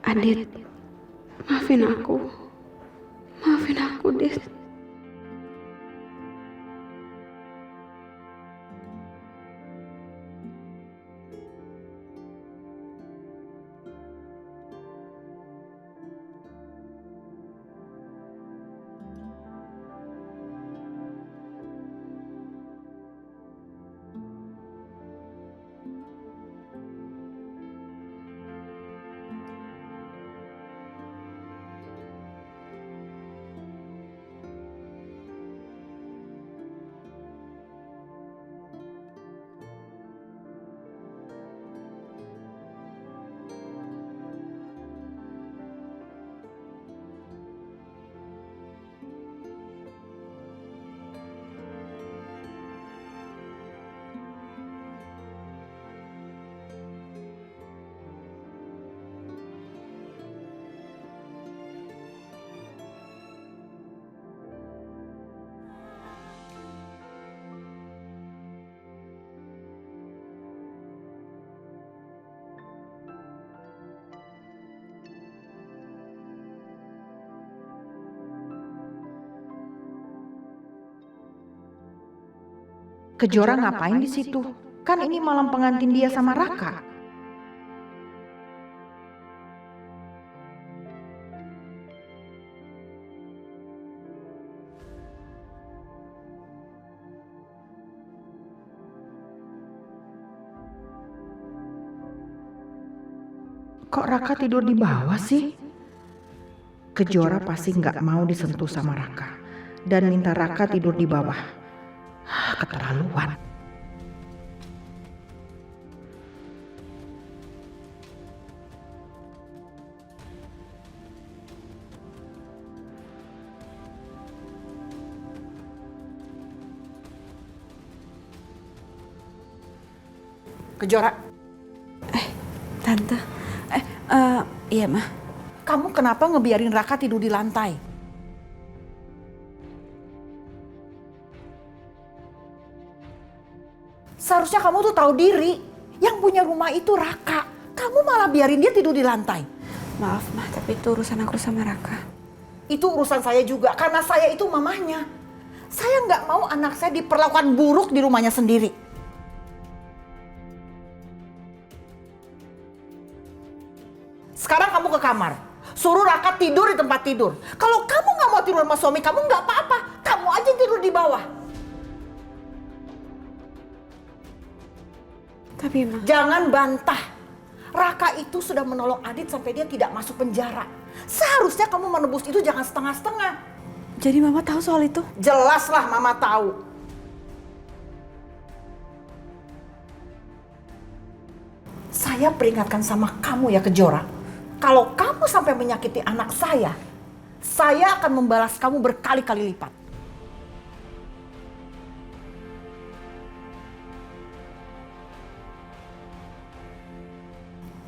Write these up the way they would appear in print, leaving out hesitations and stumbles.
Adit, maafin aku. Maafin aku, Dit. Kejora ngapain di situ? Kan ini malam pengantin dia sama Raka. Kok Raka tidur di bawah sih? Kejora pasti nggak mau disentuh sama Raka dan minta Raka tidur di bawah. Keterlaluan. Kejora. Tante. Iya, Ma. Kamu kenapa ngebiarin Raka tidur di lantai? Seharusnya kamu tuh tahu diri. Yang punya rumah itu Raka. Kamu malah biarin dia tidur di lantai. Maaf, Ma, tapi itu urusan aku sama Raka. Itu urusan saya juga, karena saya itu mamahnya. Saya nggak mau anak saya diperlakukan buruk di rumahnya sendiri. Sekarang kamu ke kamar. Suruh Raka tidur di tempat tidur. Kalau kamu nggak mau tidur sama suami kamu, nggak apa-apa. Kamu aja tidur di bawah. Tapi, Ma. Jangan bantah. Raka itu sudah menolong Adit sampai dia tidak masuk penjara. Seharusnya kamu menebus itu jangan setengah-setengah. Jadi Mama tahu soal itu? Jelaslah Mama tahu. Saya peringatkan sama kamu ya Kejora. Kalau kamu sampai menyakiti anak saya akan membalas kamu berkali-kali lipat.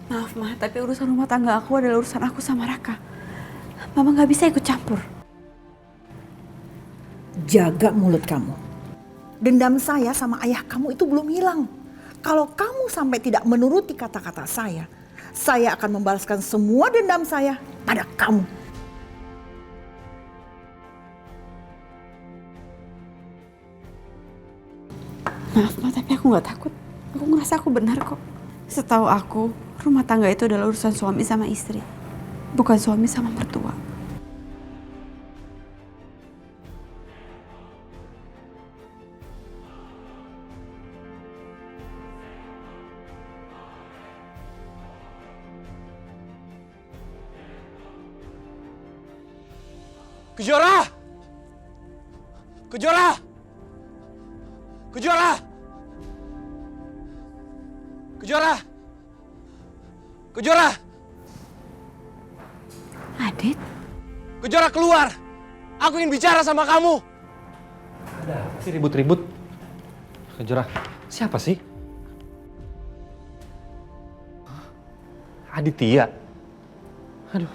Maaf, Ma, tapi urusan rumah tangga aku adalah urusan aku sama Raka. Mama nggak bisa ikut campur. Jaga mulut kamu. Dendam saya sama ayah kamu itu belum hilang. Kalau kamu sampai tidak menuruti kata-kata saya akan membalaskan semua dendam saya pada kamu. Maaf, Ma, tapi aku nggak takut. Aku ngerasa aku benar kok. Setahu aku, rumah tangga itu adalah urusan suami sama istri. Bukan suami sama mertua. Kejora! Kejora! Kejora! Kejora! Kejora! Adit? Kejora keluar! Aku ingin bicara sama kamu! Ada apa sih ribut-ribut? Kejora, siapa sih? Aditya? Aduh,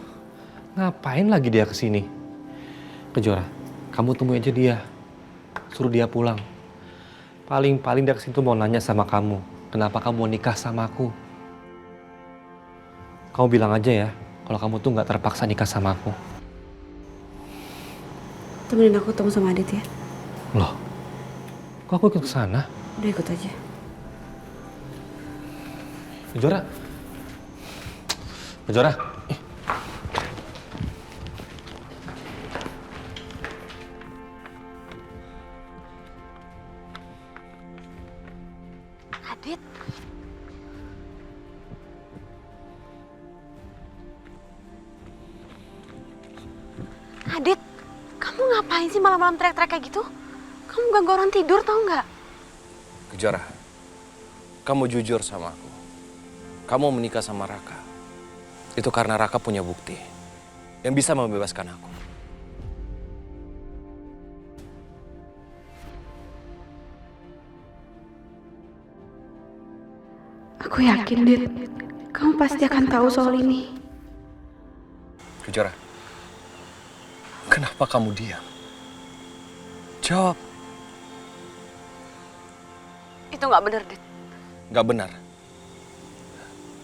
ngapain lagi dia kesini? Kejora, kamu temui aja dia. Suruh dia pulang. Paling-paling dia kesini tuh mau nanya sama kamu. Kenapa kamu mau nikah sama aku? Kamu bilang aja ya, kalau kamu tuh nggak terpaksa nikah sama aku. Temenin aku ketemu sama Adit ya. Loh, kok aku ikut ke sana? Udah ikut aja. Kejora. Kejora. Ih. Adit. Adit, kamu ngapain sih malam-malam teriak-teriak kayak gitu? Kamu ganggu orang tidur tau nggak? Kejora, kamu jujur sama aku. Kamu menikah sama Raka. Itu karena Raka punya bukti yang bisa membebaskan aku. Aku yakin, Dit. Kamu pasti akan tahu soal ini. Kejora, kenapa kamu diam? Jawab. Itu nggak benar, Dit. Nggak benar.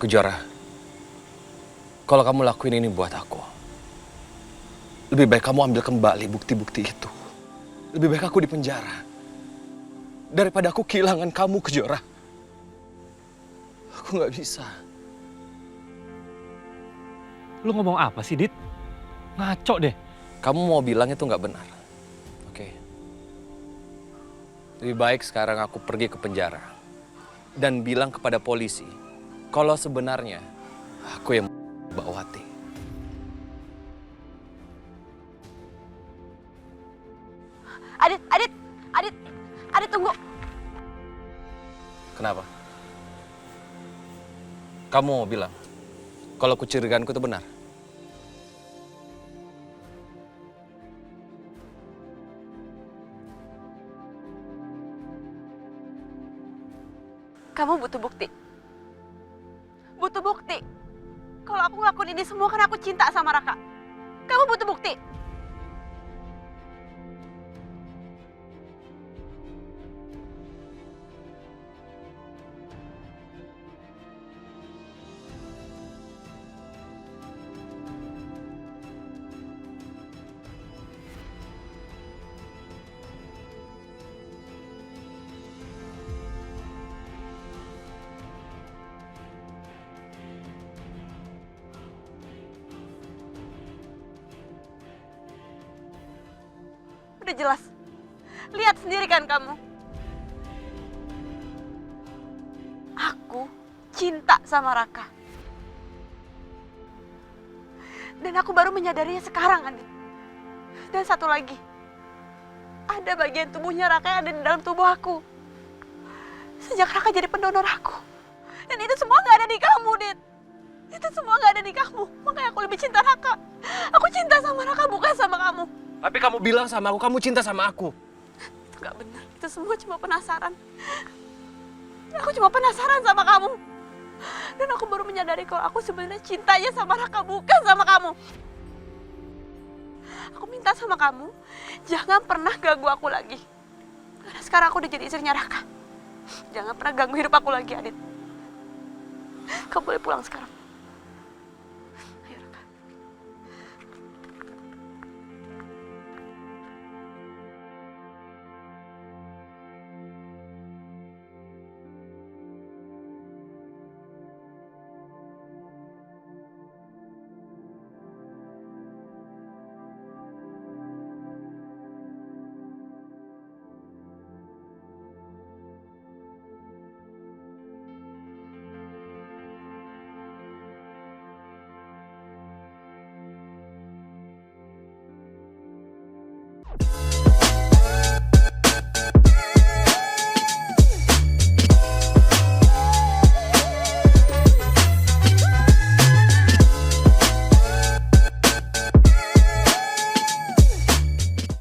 Kejora, kalau kamu lakuin ini buat aku, lebih baik kamu ambil kembali bukti-bukti itu. Lebih baik aku di penjara daripada aku kehilangan kamu, Kejora. Aku nggak bisa. Lu ngomong apa sih, Dit? Ngaco deh. Kamu mau bilang itu nggak benar. Oke. Lebih baik sekarang aku pergi ke penjara dan bilang kepada polisi kalau sebenarnya aku yang Mbak Wati. Adit tunggu. Kenapa? Kamu mau bilang kalau kecurigaanku itu benar? Kamu butuh bukti. Butuh bukti. Kalau aku ngelakuin ini semua karena aku cinta sama Raka. Kamu butuh bukti. Udah jelas. Lihat sendiri kan kamu. Aku cinta sama Raka. Dan aku baru menyadarinya sekarang, Adit. Dan satu lagi. Ada bagian tubuhnya Raka yang ada di dalam tubuh aku. Sejak Raka jadi pendonor aku. Dan itu semua gak ada di kamu, Dit. Itu semua gak ada di kamu. Makanya aku lebih cinta Raka. Aku cinta sama Raka, bukan sama kamu. Tapi kamu bilang sama aku, kamu cinta sama aku. Itu gak benar. Itu semua cuma penasaran. Aku cuma penasaran sama kamu. Dan aku baru menyadari kalau aku sebenarnya cintanya sama Raka, bukan sama kamu. Aku minta sama kamu, jangan pernah ganggu aku lagi. Karena sekarang aku udah jadi istrinya Raka. Jangan pernah ganggu hidup aku lagi, Adit. Kamu boleh pulang sekarang. Ayo, Raka.